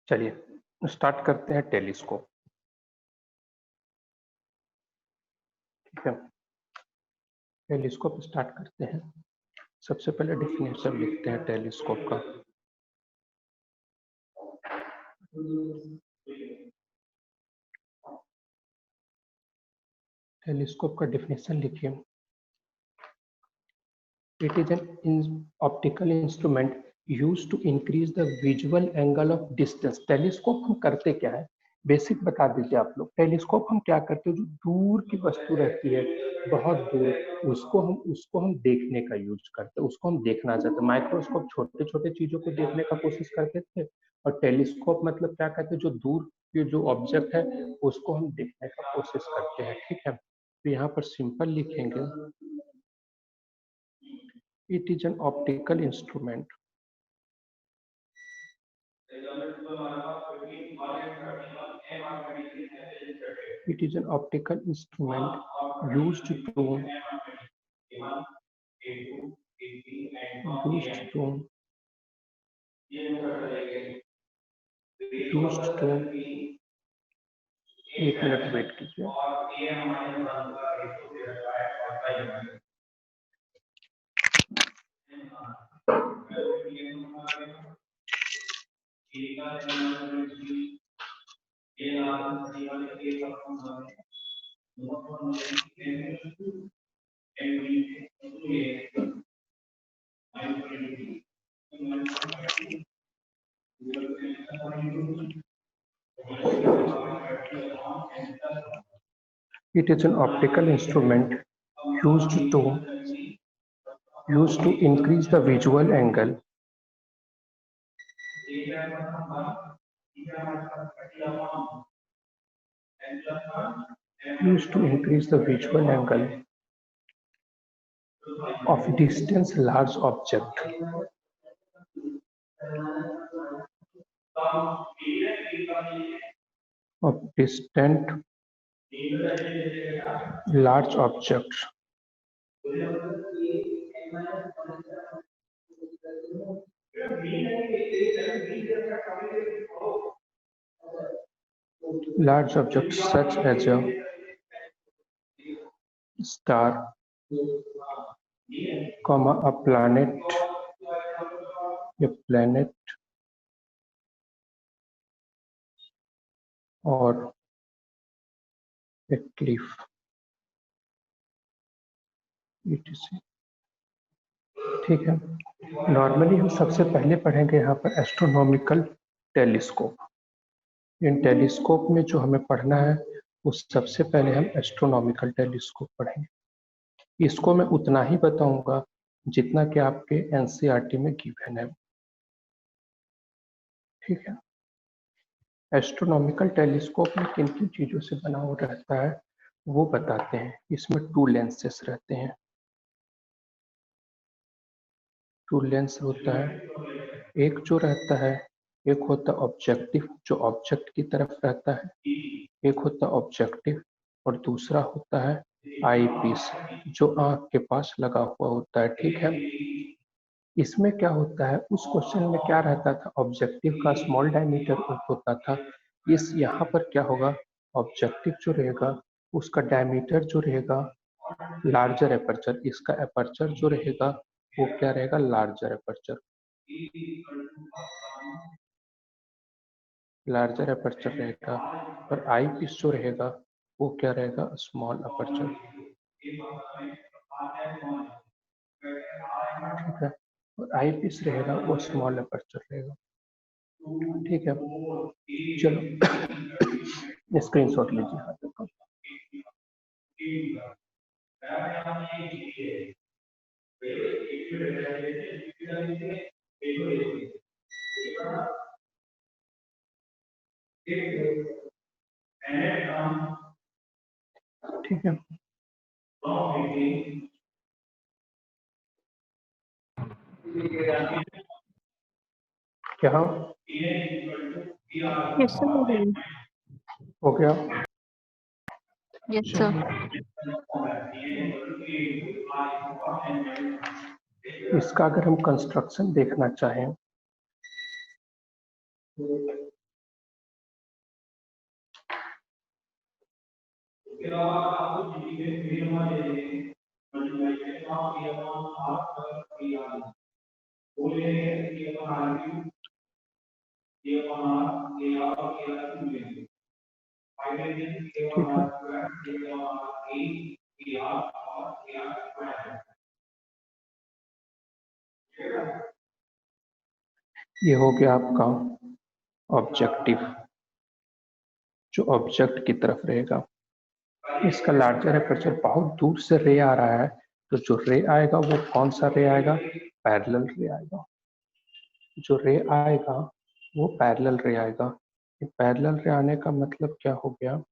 चलिए स्टार्ट करते हैं टेलीस्कोप। ठीक है, टेलीस्कोप स्टार्ट करते हैं। सबसे पहले डेफिनेशन लिखते हैं टेलीस्कोप का। टेलीस्कोप का डेफिनेशन लिखिए। It is an optical instrument used to increase the visual angle of distance. Telescope हम करते क्या है, बेसिक बता दीजिए आप लोग। टेलीस्कोप हम क्या करते हैं, जो दूर की वस्तु रहती है बहुत दूर, उसको हम देखने का यूज करते हैं, उसको हम देखना चाहते हैं। माइक्रोस्कोप छोटे छोटे चीजों को देखने का कोशिश करते थे, और टेलीस्कोप मतलब क्या कहते हैं, जो दूर के जो ऑब्जेक्ट है उसको हम देखने का कोशिश करते हैं। ठीक है, तो यहाँ पर सिंपल लिखेंगे, it is an optical instrument used to एक मिनट वेट कीजिए। It is an optical instrument used to increase the visual angle of distant large object. Large objects. Large objects such as a star, a planet, or a cliff. ठीक है, normally हम सबसे पहले पढ़ेंगे यहाँ पर astronomical telescope. इन telescope में जो हमें पढ़ना है उस सबसे पहले हम एस्ट्रोनॉमिकल टेलीस्कोप पढ़ेंगे। इसको मैं उतना ही बताऊंगा जितना कि आपके एनसीईआरटी में गिवन है। ठीक है, एस्ट्रोनॉमिकल टेलीस्कोप में किन किन चीजों से बना हुआ रहता है वो बताते हैं। इसमें 2 लेंसेस रहते हैं। 2 लेंस होता है, एक जो रहता है, एक होता है ऑब्जेक्टिव जो ऑब्जेक्ट की तरफ रहता है, एक होता है ऑब्जेक्टिव, और दूसरा होता है आई पीस जो आंख के पास लगा हुआ होता है। ठीक है, इसमें क्या होता है, उस क्वेश्चन में क्या रहता था, ऑब्जेक्टिव का स्मॉल डायमीटर होता था। इस यहाँ पर क्या होगा, ऑब्जेक्टिव जो रहेगा उसका डायमीटर जो रहेगा लार्जर एपर्चर, इसका एपर्चर जो रहेगा वो क्या रहेगा, लार्जर एपर्चर। लार्जर एपर्चर रहेगा, और आई पीस जो रहेगा वो क्या रहेगा, स्मॉल एपर्चर। ठीक है, और आई पीस रहेगा वो स्मॉल एपर्चर रहेगा। ठीक है, चलो स्क्रीनशॉट लीजिए हाथ तक। ठीक है, क्या Yes, sir. हो गया? Yes, sir. इसका अगर हम कंस्ट्रक्शन देखना चाहें ठीक है, ये हो गया आपका ऑब्जेक्टिव, जो ऑब्जेक्ट की तरफ रहेगा। इसका लार्जर एपर्चर बहुत दूर से रे आ रहा है, तो जो रे आएगा वो कौन सा रे आएगा? पैरेलल रे आएगा। जो रे आएगा वो पैरेलल रे आएगा। ये पैरेलल रे आने का मतलब क्या हो गया?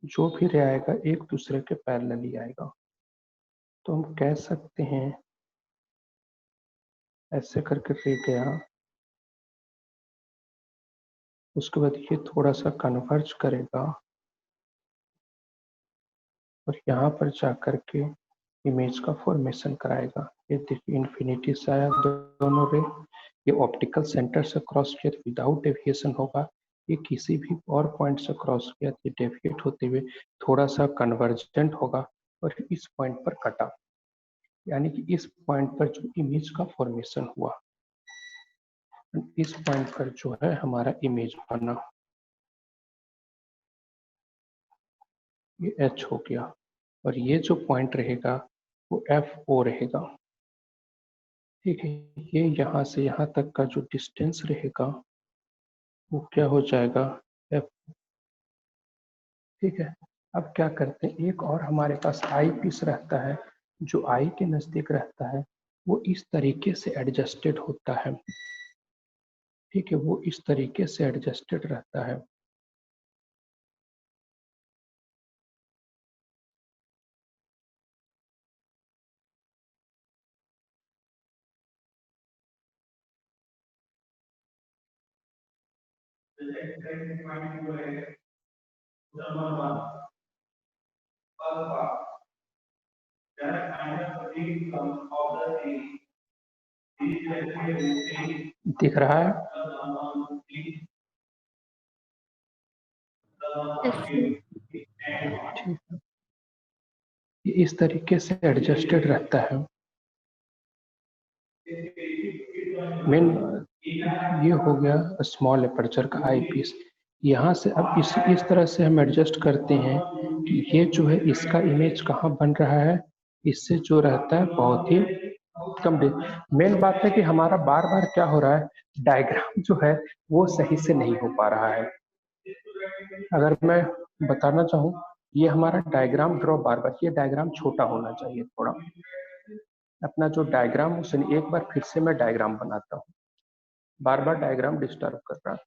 जो भी रे आएगा एक दूसरे के पैरेलल ही आएगा। तो हम कह सकते हैं ऐसे करके रे गया, उसके बाद ये थोड़ा सा कन्वर्ज करेगा और यहाँ पर जाकर के इमेज का फॉर्मेशन कराएगा। ये देखिए इन्फिनिटी से आया दोनों रे, ये ऑप्टिकल सेंटर से क्रॉस किया तो विदाउट डेविएशन होगा, ये किसी भी और पॉइंट से क्रॉस किया तो डेविएट होते हुए थोड़ा सा कन्वर्जेंट होगा और इस पॉइंट पर कटा, यानी कि इस पॉइंट पर जो इमेज का फॉर्मेशन हुआ, इस पॉइंट पर जो है हमारा इमेज बना, ये एच हो गया और ये जो पॉइंट रहेगा वो एफ ओ रहेगा। ठीक है, ये यहाँ से यहाँ तक का जो डिस्टेंस रहेगा वो क्या हो जाएगा? एफ। ठीक है, अब क्या करते हैं, एक और हमारे पास आई पीस रहता है, जो आई के नजदीक रहता है, वो इस तरीके से एडजस्टेड होता है। ठीक है, वो इस तरीके से एडजस्टेड रहता है। दिख रहा है? Yes, sir. ठीक है, ये इस तरीके से एडजस्टेड रहता है। मेन ये हो गया स्मॉल एपर्चर का आई पीस। यहाँ से अब इस तरह से हम एडजस्ट करते हैं कि ये जो है इसका इमेज कहाँ बन रहा है, इससे जो रहता है बहुत ही कम। मेन बात है कि हमारा बार बार क्या हो रहा है, डायग्राम जो है वो सही से नहीं हो पा रहा है। अगर मैं बताना चाहूँ, ये हमारा डायग्राम ड्रॉ बार बार, ये डायग्राम छोटा होना चाहिए थोड़ा। अपना जो डायग्राम उसे एक बार फिर से मैं डायग्राम बनाता हूँ, बार बार डायग्राम डिस्टर्ब कर रहा है।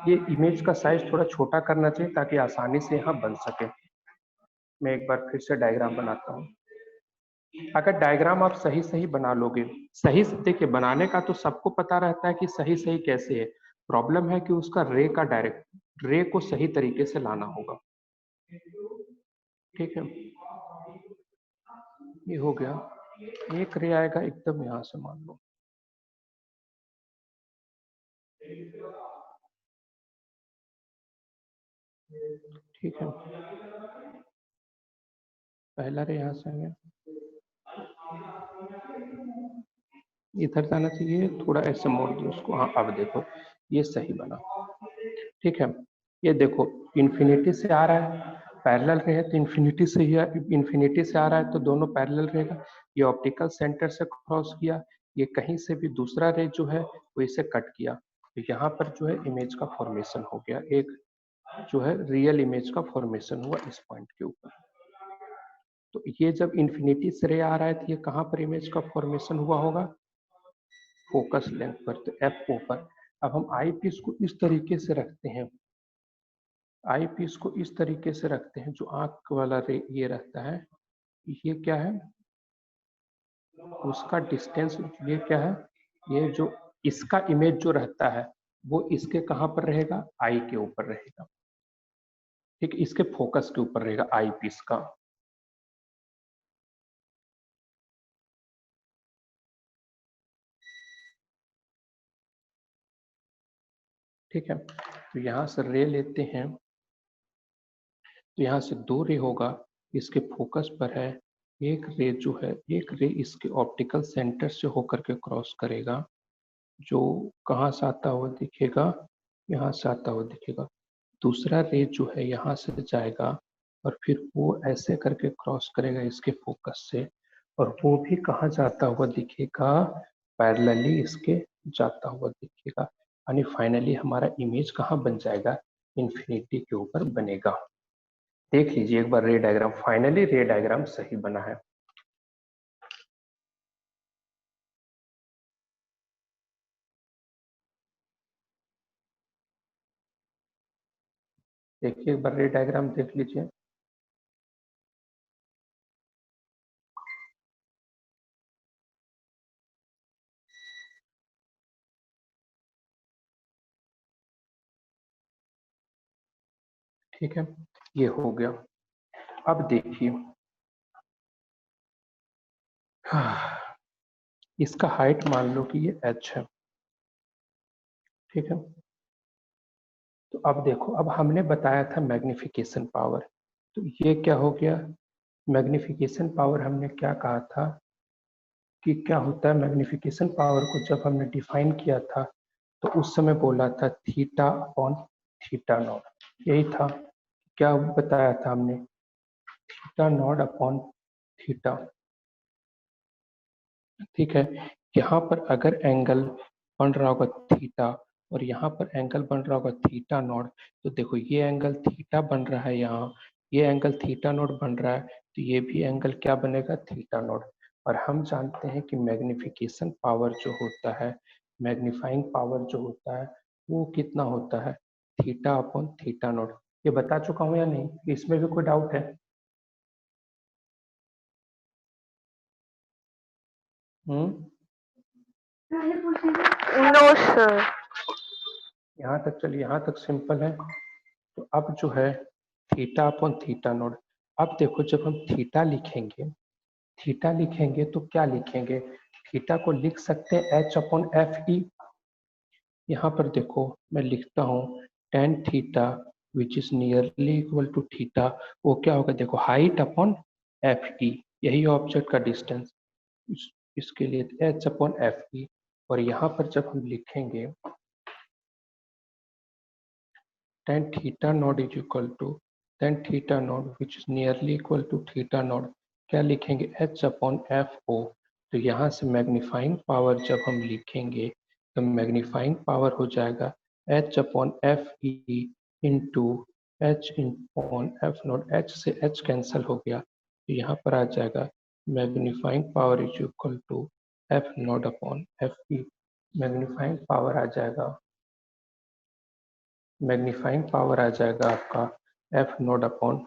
ये इमेज का साइज थोड़ा छोटा करना चाहिए ताकि आसानी से यहाँ बन सके। मैं एक बार फिर से डायग्राम बनाता हूँ। अगर डायग्राम आप सही सही बना लोगे, सही से देखिए, बनाने का तो सबको पता रहता है कि सही सही कैसे है, प्रॉब्लम है कि उसका रे का डायरेक्ट रे को सही तरीके से लाना होगा। ठीक है, ये हो गया। एक रे आएगा एकदम यहाँ से, मान लो ठीक है, पहला रे यहाँ से आ गया, इधर जाना चाहिए, थोड़ा ऐसे मोड़ दो उसको। हाँ अब देखो ये सही बना। ठीक है, ये देखो इन्फिनिटी से आ रहा है, पैरेलल रे है तो इन्फिनिटी से ही, इन्फिनिटी से आ रहा है तो दोनों पैरेलल रहेगा। ये ऑप्टिकल सेंटर से क्रॉस किया, ये कहीं से भी दूसरा रे जो है वो इसे कट किया, तो यहाँ पर जो है इमेज का फॉर्मेशन हो गया, एक जो है रियल इमेज का फॉर्मेशन हुआ इस पॉइंट के ऊपर। तो ये जब इन्फिनिटी से रे आ रहा है तो ये कहाँ पर इमेज का फॉर्मेशन हुआ होगा? फोकस लेंथ पर, तो एफ ओ पर। अब हम आई पीस को इस तरीके से रखते हैं, आई पीस को इस तरीके से रखते हैं, जो आंख वाला रे ये रहता है, ये क्या है उसका डिस्टेंस, ये क्या है, ये जो इसका इमेज जो रहता है वो इसके कहाँ पर रहेगा? आई के ऊपर रहेगा। ठीक, इसके फोकस के ऊपर रहेगा आई पीस का। ठीक है, तो यहाँ से रे लेते हैं, तो यहाँ से 2 रे होगा, इसके फोकस पर है। एक रे जो है, एक रे इसके ऑप्टिकल सेंटर से होकर के क्रॉस करेगा, जो कहाँ से आता हुआ दिखेगा, यहाँ से आता हुआ दिखेगा। दूसरा रे जो है यहाँ से जाएगा और फिर वो ऐसे करके क्रॉस करेगा इसके फोकस से, और वो भी कहाँ जाता हुआ दिखेगा, पैरेलली इसके जाता हुआ दिखेगा। यानी फाइनली हमारा इमेज कहाँ बन जाएगा, इन्फिनिटी के ऊपर बनेगा। देख लीजिए एक बार रे डायग्राम, फाइनली रे डायग्राम सही बना है। देखिए एक बार रे डायग्राम देख लीजिए। ठीक है, ये हो गया। अब देखिए इसका हाइट मान लो कि ये h है, ठीक है। तो अब देखो, अब हमने बताया था मैग्निफिकेशन पावर, तो ये क्या हो गया, मैग्निफिकेशन पावर हमने क्या कहा था कि क्या होता है। मैग्निफिकेशन पावर को जब हमने डिफाइन किया था तो उस समय बोला था थीटा अपॉन थीटा नॉट, यही था। क्या बताया था हमने, थीटा नॉट अपॉन थीटा, ठीक है। यहाँ पर अगर एंगल बन रहा होगा थीटा और यहाँ पर एंगल बन रहा होगा थीटा नॉट, तो देखो ये एंगल थीटा बन रहा है, यहाँ ये एंगल थीटा नॉट बन रहा है, तो ये भी एंगल क्या बनेगा, थीटा नॉट। और हम जानते हैं कि मैग्निफिकेशन पावर जो होता है, मैग्नीफाइंग पावर जो होता है, वो कितना होता है, थीटा अपॉन थीटा नॉट। ये बता चुका हूँ या नहीं, इसमें भी कोई डाउट है? हम्म, नो सर। यहाँ तक चलिए, यहाँ तक सिंपल है। तो अब जो है थीटा अपॉन थीटा नॉट, अब देखो जब हम थीटा लिखेंगे, थीटा लिखेंगे तो क्या लिखेंगे, थीटा को लिख सकते हैं एच अपॉन एफ ई। यहाँ पर देखो मैं लिखता हूँ tan theta which is nearly equal to theta, वो क्या होगा, देखो हाइट अपॉन एफ ई, यही ऑब्जेक्ट का डिस्टेंस, इसके लिए एच अपॉन एफ ई। और यहाँ पर जब हम लिखेंगे tan theta naught is equal to tan theta naught which is nearly equal to theta naught, क्या लिखेंगे h अपॉन एफ ओ। तो यहाँ से मैग्नीफाइंग पावर जब हम लिखेंगे तो मैग्नीफाइंग पावर हो जाएगा h upon F E into H upon F not, h से h कैंसिल हो गया, तो यहाँ पर आ जाएगा magnifying power is equal to F not upon F E. Magnifying power आ जाएगा, मैग्नीफाइंग पावर आ जाएगा आपका F not upon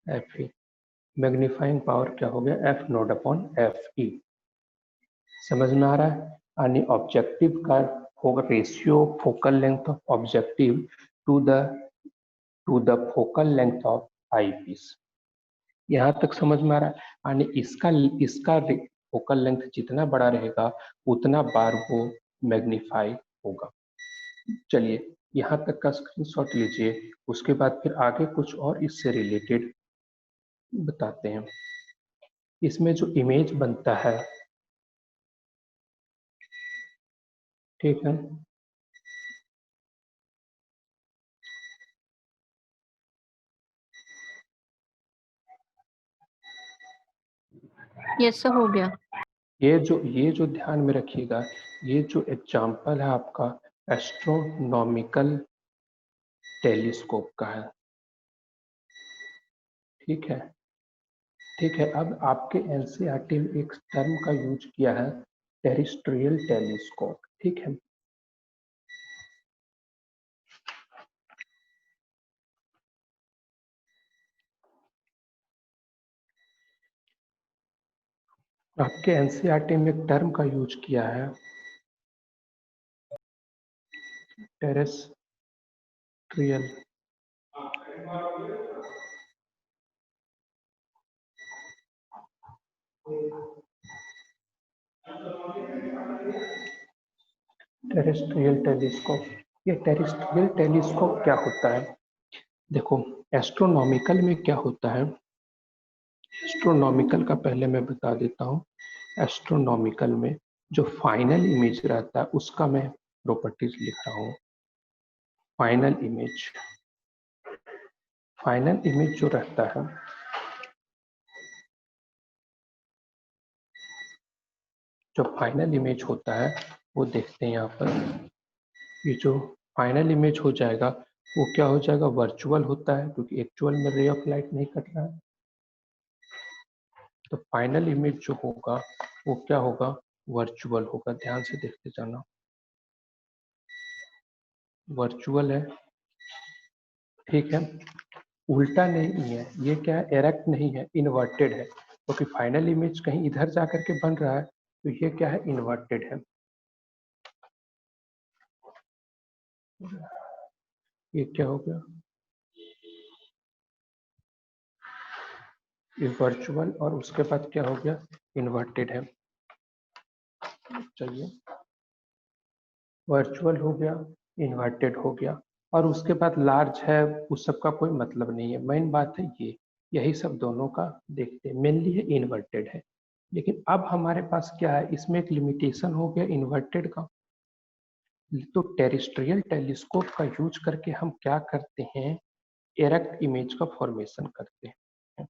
F E. Magnifying power क्या हो गया, F not upon F E. समझ में आ रहा है, यानी ऑब्जेक्टिव का होगा ratio focal length of objective to the focal length of eye piece. यहाँ तक समझ में आ रहा है, यानी इसका इसका फोकल लेंथ जितना बड़ा रहेगा उतना बार वो मैग्नीफाई होगा। चलिए यहाँ तक का स्क्रीनशॉट लीजिए, उसके बाद फिर आगे कुछ और इससे रिलेटेड बताते हैं। इसमें जो इमेज बनता है, ठीक है, यस सर, हो गया। ये जो ध्यान में रखिएगा, ये जो एग्जाम्पल है आपका एस्ट्रोनॉमिकल टेलीस्कोप का है, ठीक है। ठीक है, अब आपके एनसीईआरटी में एक टर्म का यूज किया है, टेरिस्ट्रियल टेलीस्कोप, ठीक है। आपके एनसीईआरटी में एक टर्म का यूज किया है, टेरेस्ट्रियल टेरेस्ट्रियल टेलीस्कोप। ये टेरेस्ट्रियल टेलीस्कोप क्या होता है, देखो एस्ट्रोनॉमिकल में क्या होता है? एस्ट्रोनॉमिकल का पहले मैं बता देता हूँ। एस्ट्रोनॉमिकल में जो फाइनल इमेज रहता है उसका मैं प्रॉपर्टीज लिख रहा हूँ। फाइनल इमेज, फाइनल इमेज जो रहता है, जो फाइनल इमेज होता है वो देखते हैं यहाँ पर। ये जो फाइनल इमेज हो जाएगा वो क्या हो जाएगा? वर्चुअल होता है, क्योंकि एक्चुअल में रे ऑफ लाइट नहीं कट रहा है। तो फाइनल इमेज जो होगा वो क्या होगा? वर्चुअल होगा। ध्यान से देखते जाना, वर्चुअल है, ठीक है। उल्टा नहीं है, ये क्या है? एरेक्ट नहीं है, इन्वर्टेड है, क्योंकि फाइनल इमेज कहीं इधर जाकर के बन रहा है, तो ये क्या है? इन्वर्टेड है। ये क्या हो गया? ये वर्चुअल, और उसके बाद क्या हो गया? इन्वर्टेड है। चलिए, वर्चुअल हो गया, इन्वर्टेड हो गया, और उसके बाद लार्ज है, उस सब का कोई मतलब नहीं है। मेन बात है ये, यही सब दोनों का देखते हैं। मेनली है इन्वर्टेड है, लेकिन अब हमारे पास क्या है? इसमें एक लिमिटेशन हो गया इन्वर्टेड का। तो टेरेस्ट्रियल टेलीस्कोप का यूज करके हम क्या करते हैं? एरेक्ट इमेज का फॉर्मेशन करते हैं।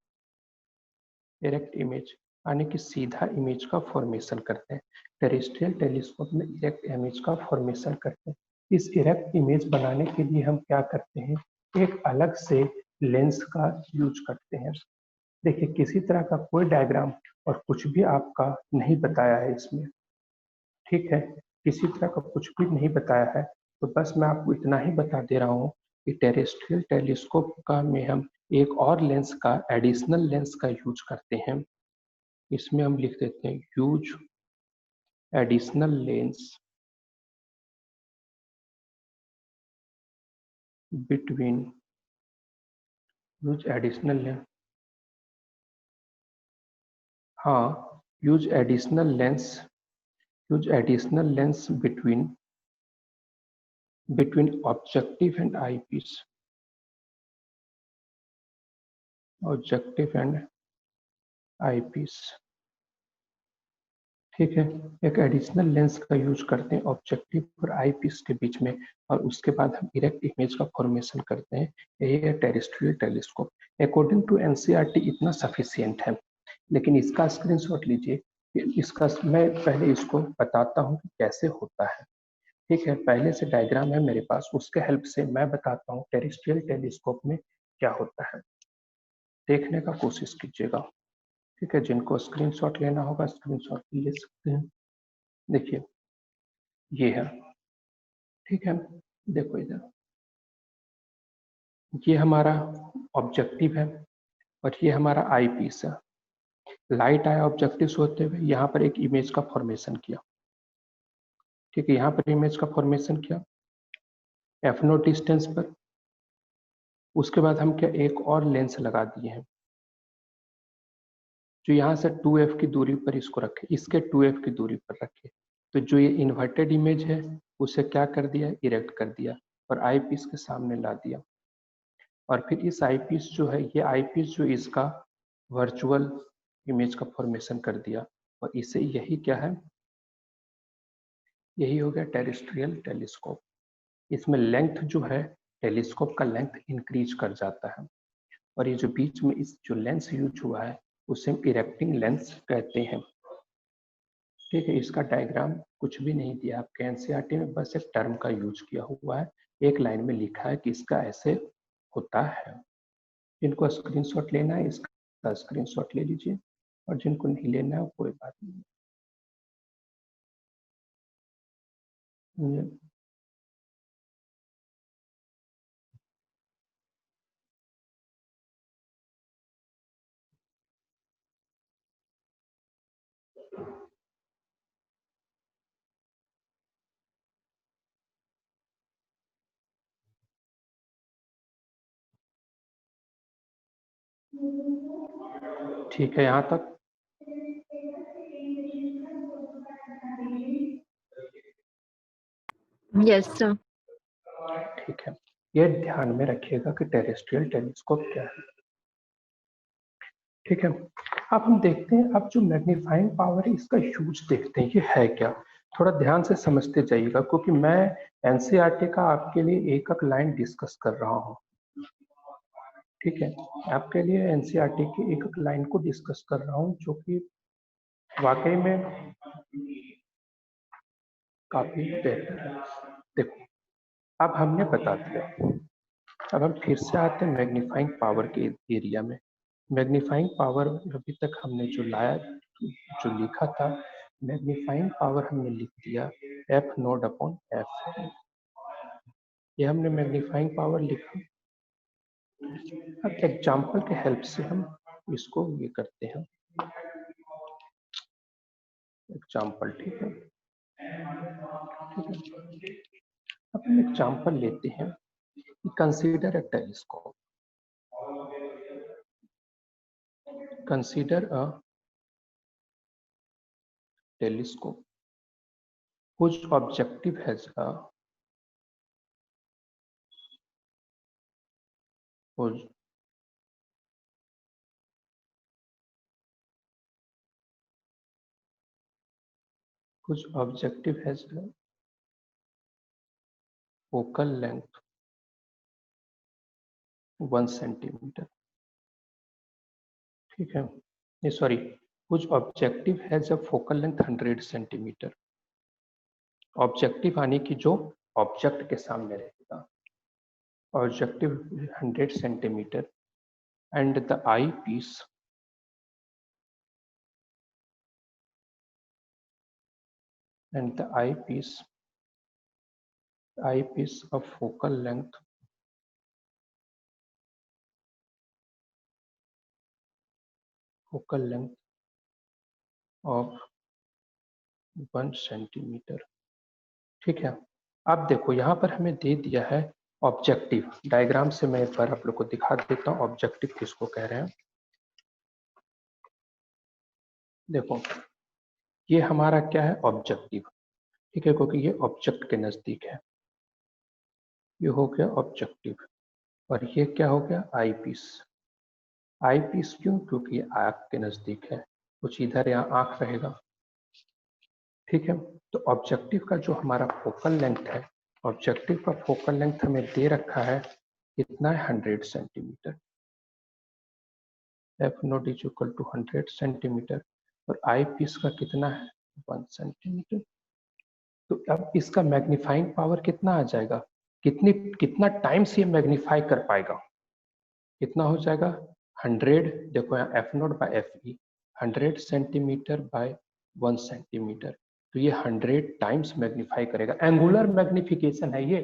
इरेक्ट इमेज यानी कि सीधा इमेज का फॉर्मेशन करते हैं। टेरेस्ट्रियल टेलीस्कोप में इरेक्ट इमेज का फॉर्मेशन करते हैं। इस इरेक्ट इमेज बनाने के लिए हम क्या करते हैं? एक अलग से लेंस का यूज करते हैं। देखिए, किसी तरह का कोई डायग्राम और कुछ भी आपका नहीं बताया है इसमें, ठीक है, किसी तरह का कुछ भी नहीं बताया है। तो बस मैं आपको इतना ही बता दे रहा हूँ कि टेरेस्ट्रियल टेलीस्कोप का में हम एक और लेंस का, एडिशनल लेंस का यूज करते हैं। इसमें हम लिख देते हैं use additional lens between, use additional lens, हाँ, use additional lens, use additional lens between objective and eyepiece, objective and eyepiece, ठीक है। एक एडिशनल लेंस का यूज करते हैं ऑब्जेक्टिव और आईपीस के बीच में, और उसके बाद हम डायरेक्ट इमेज का फॉर्मेशन करते हैं। यही है terrestrial telescope. According to NCERT इतना सफिशियंट है, लेकिन इसका स्क्रीनशॉट लीजिए। इसका मैं पहले इसको बताता हूँ कि कैसे होता है, ठीक है। पहले से डायग्राम है मेरे पास, उसके हेल्प से मैं बताता हूँ टेरेस्ट्रियल टेलीस्कोप में क्या होता है। देखने का कोशिश कीजिएगा, ठीक है। जिनको स्क्रीनशॉट लेना होगा स्क्रीनशॉट ले सकते हैं। देखिए, ये है, ठीक है। देखो इधर, ये हमारा ऑब्जेक्टिव है और ये हमारा आई पीस है। लाइट आया ऑब्जेक्टिव से होते हुए यहाँ पर एक इमेज का फॉर्मेशन किया, ठीक है। यहाँ पर इमेज का फॉर्मेशन किया एफ नोट डिस्टेंस पर। उसके बाद हम क्या, एक और लेंस लगा दिए हैं जो यहाँ से 2f की दूरी पर इसको रखे, इसके 2f की दूरी पर रखे। तो जो ये इन्वर्टेड इमेज है उसे क्या कर दिया? इरेक्ट कर दिया और आई पीस के सामने ला दिया। और फिर इस आई पीस जो है, ये आई पीस जो इसका वर्चुअल इमेज का फॉर्मेशन कर दिया, और इसे यही क्या है? यही हो गया टेरेस्ट्रियल टेलीस्कोप। इसमें लेंथ जो है, टेलीस्कोप का लेंथ इंक्रीज कर जाता है। और ये जो बीच में इस जो लेंस यूज हुआ है उसे हम इरेक्टिंग लेंस कहते हैं, ठीक है। इसका डायग्राम कुछ भी नहीं दिया आपके एनसीईआरटी में, बस एक टर्म का यूज किया हुआ है। एक लाइन में लिखा है कि इसका ऐसे होता है। जिनको स्क्रीनशॉट लेना है इसका स्क्रीनशॉट ले लीजिए, और जिनको नहीं लेना है कोई बात नहीं। ठीक है, यहाँ तक Yes, sir. ठीक है। ये ध्यान में रखिएगा कि टेरेस्ट्रियल टेलीस्कोप क्या है। ठीक है, अब हम देखते हैं, अब जो मैग्नीफाइंग पावर है इसका यूज देखते हैं, ये है क्या। थोड़ा ध्यान से समझते जाइएगा, क्योंकि मैं एनसीईआरटी का आपके लिए एक एक लाइन डिस्कस कर रहा हूँ। ठीक है, आपके लिए एनसीईआरटी की एक एक लाइन को डिस्कस कर रहा हूँ, जो कि वाकई में काफी बेहतर है। देखो, अब हमने बता दिया, अब हम फिर से आते हैं मैग्नीफाइंग पावर के एरिया में। मैग्नीफाइंग पावर अभी तक हमने जो लाया, जो लिखा था, मैग्नीफाइंग पावर हमने लिख दिया एफ नोट अपॉन एफ। ये हमने मैग्नीफाइंग पावर लिखा। अब एग्जाम्पल के हेल्प से हम इसको ये करते हैं, एग्जाम्पल। ठीक है, ठीक है, अब हम एग्जाम्पल लेते हैं। Consider a telescope, consider a telescope whose objective has a whose objective has a focal length 1 centimeter। ठीक है, ये sorry, whose objective has a focal length 100 centimeter। Objective आने की जो ऑब्जेक्ट के सामने रहेगा, objective 100 centimetre, and the eye piece and the eyepiece of focal length of 1 centimetre. ठीक है, अब देखो यहाँ पर हमें दे दिया है ऑब्जेक्टिव। डायग्राम से मैं एक बार आप लोग को दिखा देता हूँ ऑब्जेक्टिव किसको कह रहे हैं। देखो, ये हमारा क्या है, ऑब्जेक्टिव। ठीक है, क्योंकि ये ऑब्जेक्ट के नजदीक है, ये हो गया ऑब्जेक्टिव। और ये क्या हो गया, आई पीस। आई पीस क्यों, क्योंकि ये आंख के नजदीक है, कुछ इधर यहाँ आंख रहेगा। ठीक है, तो ऑब्जेक्टिव का जो हमारा फोकल लेंथ है, ऑब्जेक्टिव का फोकल लेंथ हमें दे रखा है कितना है, 100 centimetre. F naught is equal to 100 centimetre, और आई पीस का कितना है, 1 सेंटीमीटर। तो अब इसका मैग्नीफाइंग पावर कितना आ जाएगा, कितना टाइम्स ये मैग्नीफाई कर पाएगा, कितना हो जाएगा, 100। देखो यहाँ F naught by F E, 100 centimetre by 1 centimetre, तो ये 100 टाइम्स मैग्नीफाई करेगा। एंगुलर मैग्निफिकेशन है ये।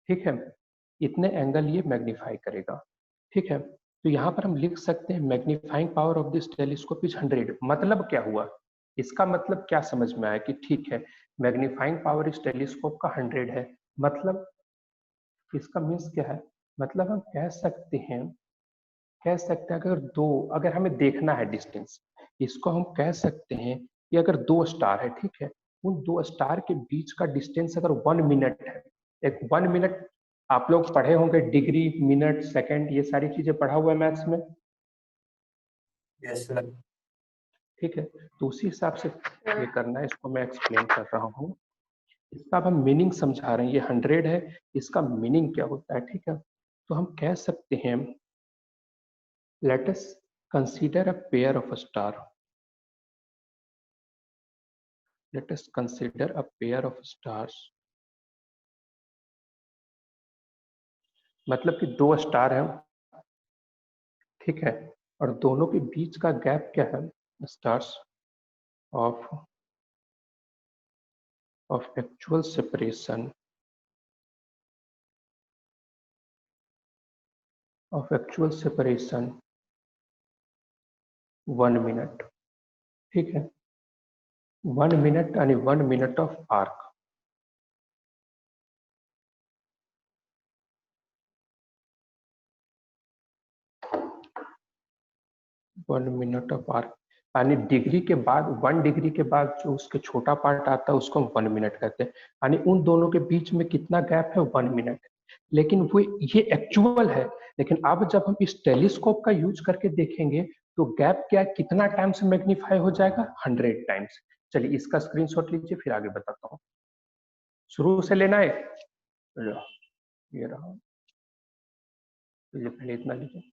ठीक है, इतने एंगल ये मैग्नीफाई करेगा। ठीक है, तो यहाँ पर हम लिख सकते हैं magnifying power of this telescope is 100। मतलब क्या हुआ, इसका मतलब क्या समझ में आया कि ठीक है, मैग्नीफाइंग पावर इस टेलीस्कोप का 100 है। मतलब इसका मीन्स क्या है, मतलब हम कह सकते हैं, अगर हमें देखना है डिस्टेंस, इसको हम कह सकते हैं कि अगर 2 स्टार है, ठीक है, उन 2 स्टार के बीच का डिस्टेंस अगर 1 मिनट है, एक 1 मिनट, आप लोग पढ़े होंगे डिग्री, मिनट, सेकंड, ये सारी चीजें पढ़ा हुआ है मैथ्स में। Yes sir. ठीक है, तो उसी हिसाब से ये करना है, इसको मैं एक्सप्लेन कर रहा हूँ। इसका अब हम मीनिंग समझा रहे हैं, ये 100 है, इसका मीनिंग क्या होता है। ठीक है, तो हम कह सकते हैं, let us consider a pair of star, let us consider a pair of stars। मतलब कि 2 स्टार हैं, ठीक है, और दोनों के बीच का गैप क्या है, stars of actual separation 1 minute. ठीक है, 1 मिनट यानी 1 minute of arc. 1 minute of arc यानी डिग्री के बाद, 1 डिग्री के बाद जो उसके छोटा पार्ट आता है उसको हम 1 मिनट कहते हैं। यानी उन दोनों के बीच में कितना गैप है, 1 मिनट। लेकिन वो ये एक्चुअल है। लेकिन अब जब हम इस टेलीस्कोप का यूज करके देखेंगे तो गैप क्या कितना टाइम्स मैग्नीफाई हो जाएगा, 100 टाइम्स। चलिए इसका स्क्रीनशॉट लीजिए, फिर आगे बताता हूँ। शुरू से लेना है, ये रहा, पहले इतना लीजिए।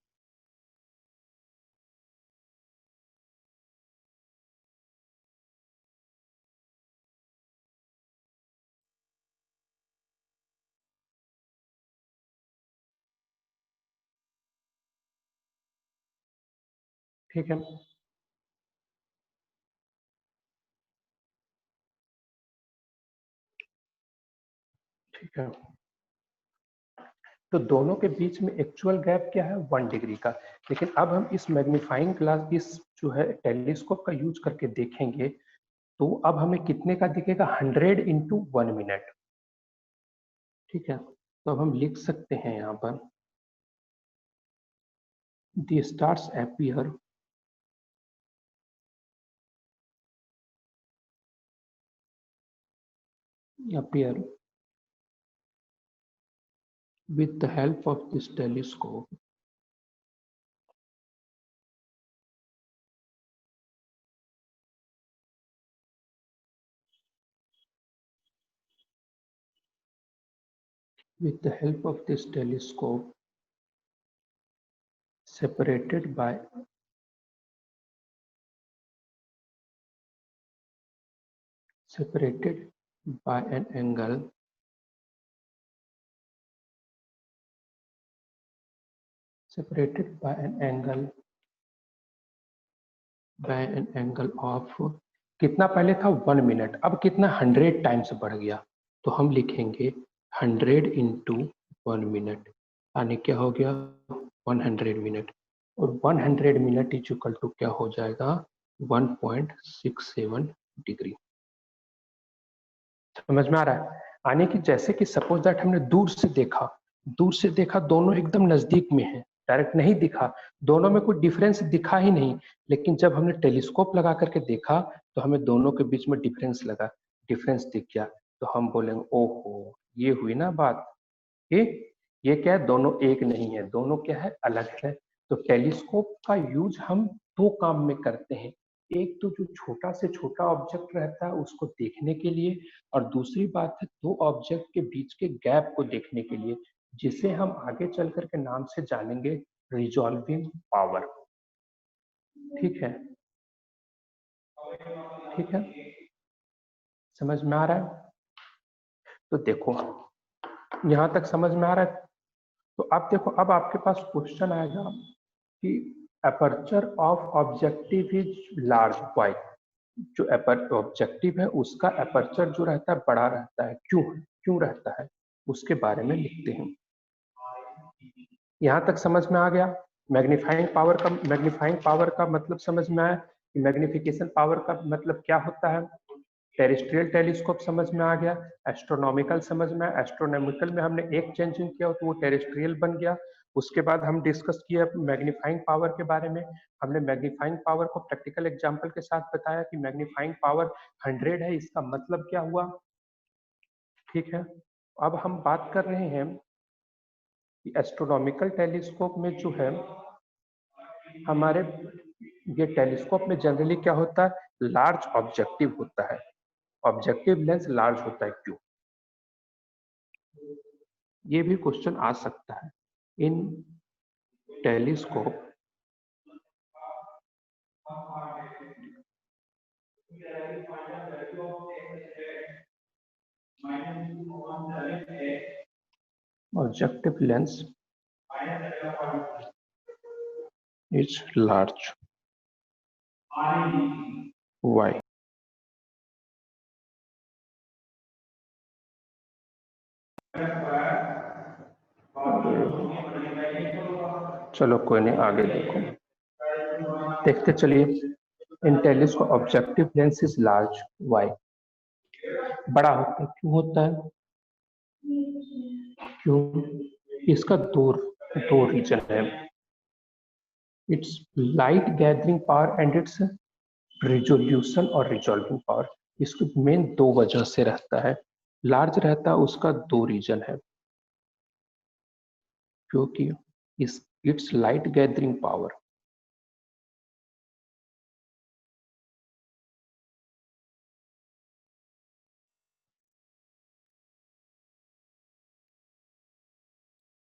ठीक है, ठीक है। तो दोनों के बीच में एक्चुअल गैप क्या है, 1 डिग्री का। लेकिन अब हम इस मैग्नीफाइंग ग्लास, इस जो है टेलीस्कोप का यूज करके देखेंगे तो अब हमें कितने का दिखेगा, 100 इंटू 1 मिनट। ठीक है, तो अब हम लिख सकते हैं यहाँ पर the stars appear with the help of this telescope separated by an angle of कितना पहले था 1 मिनट, अब कितना 100 टाइम्स बढ़ गया। तो हम लिखेंगे 100 इंटू 1 मिनट, यानी क्या हो गया 100 मिनट। और 100 मिनट इज इक्वल टू क्या हो जाएगा, 1.67 डिग्री। समझ में आ रहा है, आने की जैसे कि सपोज दैट हमने दूर से देखा दोनों एकदम नजदीक में है, डायरेक्ट नहीं दिखा, दोनों में कोई डिफरेंस दिखा ही नहीं। लेकिन जब हमने टेलीस्कोप लगा करके देखा तो हमें दोनों के बीच में डिफरेंस दिख गया। तो हम बोलेंगे ओहो, ये हुई ना बात, ये क्या है, दोनों एक नहीं है, दोनों क्या है, अलग है। तो टेलीस्कोप का यूज हम दो काम में करते हैं, एक तो जो छोटा से छोटा ऑब्जेक्ट रहता है उसको देखने के लिए, और दूसरी बात है दो ऑब्जेक्ट के बीच के गैप को देखने के लिए, जिसे हम आगे चल करके नाम से जानेंगे रिजॉल्विंग पावर। ठीक है, ठीक है, समझ में आ रहा है। तो देखो यहां तक समझ में आ रहा है। तो अब देखो, अब आपके पास क्वेश्चन आएगा कि aperture of objective is large, why. जो ऑब्जेक्टिव है उसका अपर्चर जो रहता है बड़ा रहता है, क्यों रहता है, उसके बारे में लिखते हैं। यहां तक समझ में आ गया। मैग्नीफाइंग पावर का मतलब समझ में आया कि मैग्निफिकेशन पावर का मतलब क्या होता है। टेरेस्ट्रियल टेलीस्कोप समझ में आ गया। एस्ट्रोनॉमिकल समझ में आया, एस्ट्रोनॉमिकल में हमने एक चेंजिंग किया तो वो टेरेस्ट्रियल बन गया। उसके बाद हम डिस्कस किया मैग्नीफाइंग पावर के बारे में। हमने मैग्नीफाइंग पावर को प्रैक्टिकल एग्जांपल के साथ बताया कि मैग्नीफाइंग पावर 100 है, इसका मतलब क्या हुआ। ठीक है, अब हम बात कर रहे हैं कि एस्ट्रोनॉमिकल टेलीस्कोप में जो है हमारे, ये टेलीस्कोप में जनरली क्या होता है, लार्ज ऑब्जेक्टिव होता है, ऑब्जेक्टिव लेंस लार्ज होता है, क्यों। ये भी क्वेश्चन आ सकता है। In telescope objective lens is large, why. चलो कोई नहीं, आगे देखो, देखते चलिए। In telescope objective lens is large, why. बड़ा होता है, क्यों होता है, क्यों, इसका दो रीजन है। Its light gathering power and it's resolution और रिजॉल्विंग पावर। इसको मेन दो वजह से रहता है, लार्ज रहता है, उसका दो रीजन है। क्योंकि its light gathering power,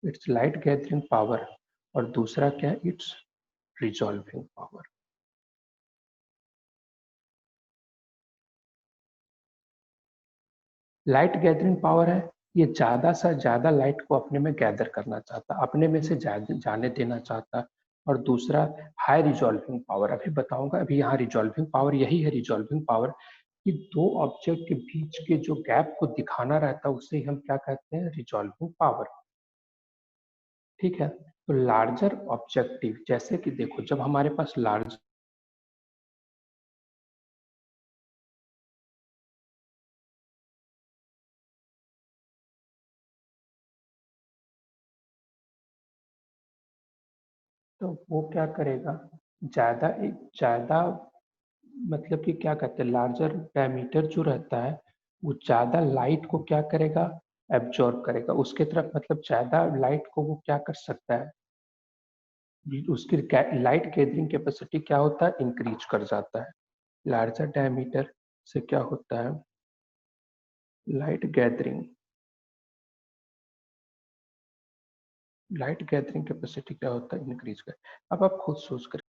its light gathering power, और दूसरा क्या है, it's resolving power. Light gathering power है, ये ज्यादा से ज्यादा लाइट को अपने में गैदर करना चाहता, अपने में से जाने देना चाहता। और दूसरा हाई रिजॉल्विंग पावर, अभी बताऊंगा। अभी यहाँ रिजॉल्विंग पावर यही है, रिजॉल्विंग पावर कि दो ऑब्जेक्ट के बीच के जो गैप को दिखाना रहता है उसे हम क्या कहते हैं, रिजॉल्विंग पावर। ठीक है, तो लार्जर ऑब्जेक्टिव, जैसे कि देखो जब हमारे पास लार्ज तो वो क्या करेगा, ज्यादा मतलब कि क्या कहते हैं, लार्जर डायमीटर जो रहता है वो ज्यादा लाइट को क्या करेगा, एब्जॉर्ब करेगा उसके तरफ, मतलब ज्यादा लाइट को वो क्या कर सकता है, उसकी लाइट गैदरिंग कैपेसिटी क्या होता है, इंक्रीज कर जाता है। लार्जर डायमीटर से क्या होता है, लाइट गैदरिंग कैपेसिटी क्या होता है, इंक्रीज कर। अब आप खुद सोच कर